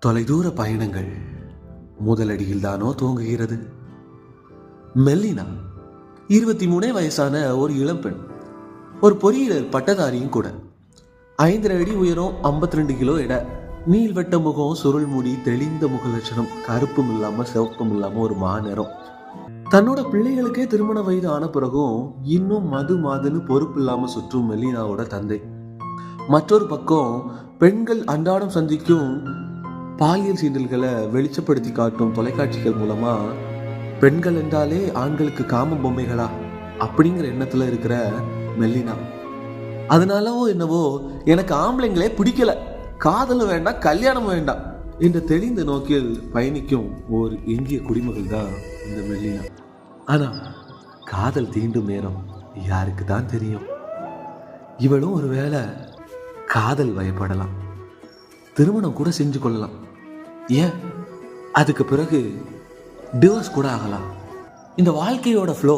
தொலைதூர பயணங்கள் முதலடியில் தானோ துவங்குகிறது. மெல்லினா 23 வயசான ஒரு இளம்பெண், ஒரு பொறியியல் பட்டதாரியும் கூட. 5 அடி உயரம், 52 கிலோ எடை, நீள்வட்ட முகம், சுருள் முடி, தெளிந்த முக லட்சணம், கருப்பும் இல்லாம சிவப்பும் இல்லாம ஒரு மாநிறம். தன்னோட பிள்ளைகளுக்கே திருமண வயது ஆன பிறகும் இன்னும் மாதுன்னு பொறுப்பு இல்லாம சுற்றும் மெல்லினாவோட தந்தை. மற்றொரு பக்கம் பெண்கள் அன்றாடம் சந்திக்கும் பாலியல் சீண்டல்களை வெளிச்சப்படுத்தி காட்டும் தொலைக்காட்சிகள் மூலமா பெண்கள் என்றாலே ஆண்களுக்கு காம பொம்மைகளா அப்படிங்கிற எண்ணத்துல இருக்கிற மெல்லினா. அதனாலவோ என்னவோ எனக்கு ஆம்பளைங்களே பிடிக்கல, காதலும் வேண்டாம் கல்யாணமும் வேண்டாம் என்ற தெளிந்த நோக்கில் பயணிக்கும் ஒரு இந்திய குடிமகள் தான் இந்த மெல்லினா. ஆனா காதல் தீண்டும் நேரம் யாருக்கு தான் தெரியும். இவளும் ஒருவேளை காதல் வயப்படலாம், திருமணம் கூட செஞ்சு கொள்ளலாம், ஏன் அதுக்கு பிறகு டிவோர்ஸ் கூட ஆகலாம். இந்த வாழ்க்கையோட ஃப்ளோ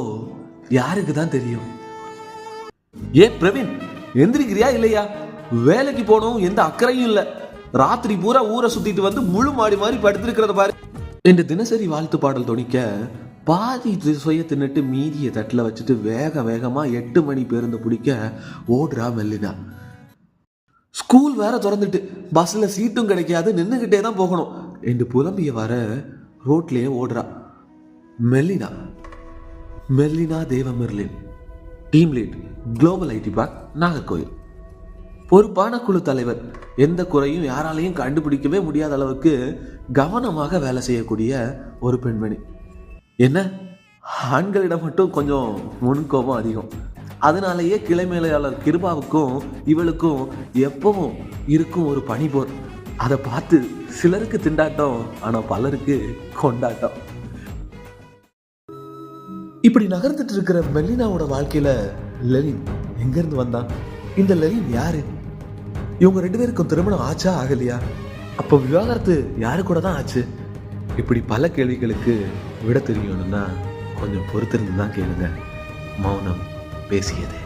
யாருக்கு தான் தெரியும். பிரவீன், எந்திரிக்கிறியா இல்லையா? வேலைக்கு போனோம், எந்த அக்கறையும் இல்லை, ராத்திரி பூரா ஊரை சுத்திட்டு வந்து முழு மாடி மாதிரி படுத்திருக்கிறத பாரு என்று தினசரி வாழ்த்து பாடல் தொனிக்க பாதி சுய தின்னுட்டு மீதியை தட்டில் வச்சுட்டு வேகமா 8 மணி பேருந்து பிடிக்க ஓடுறா மெல்லினா. ஸ்கூல் வேற திறந்துட்டு பஸ்ல சீட்டும் கிடைக்காது, நின்றுகிட்டே தான் போகணும் என்று புலம்பிய வர ரோட்லயே ஓடுறா Mellina Devamerlin, team lead, global IT park, Nagercoil. பொறுப்பான குழு தலைவர், எந்த குறையும் யாராலையும் கண்டுபிடிக்கவே முடியாத அளவுக்கு கவனமாக வேலை செய்யக்கூடிய ஒரு பெண்மணி. என்ன, ஆண்களிடம் மட்டும் கொஞ்சம் முன்கோபம் அதிகம். அதனாலேயே கிளை மேலாளர் கிருபாவுக்கும் இவளுக்கும் எப்பவும் இருக்கும் ஒரு பனிபோர். அதை பார்த்து சிலருக்கு திண்டாட்டம், ஆனா பலருக்கு கொண்டாட்டம். இப்படி நகர்ந்துட்டு இருக்கிற மெல்லினாவோட வாழ்க்கையில லெலின் எங்கிருந்து வந்தான்? இந்த லெலின் யாரு? இவங்க 2 பேருக்கும் திருமணம் ஆச்சா ஆகலையா? அப்போ விவாகரத்து யாரு கூட தான் ஆச்சு? இப்படி பல கேள்விகளுக்கு விட தெரியணும்னா கொஞ்சம் பொறுத்திருந்து தான் கேளுங்க. மௌனம் பேசியது.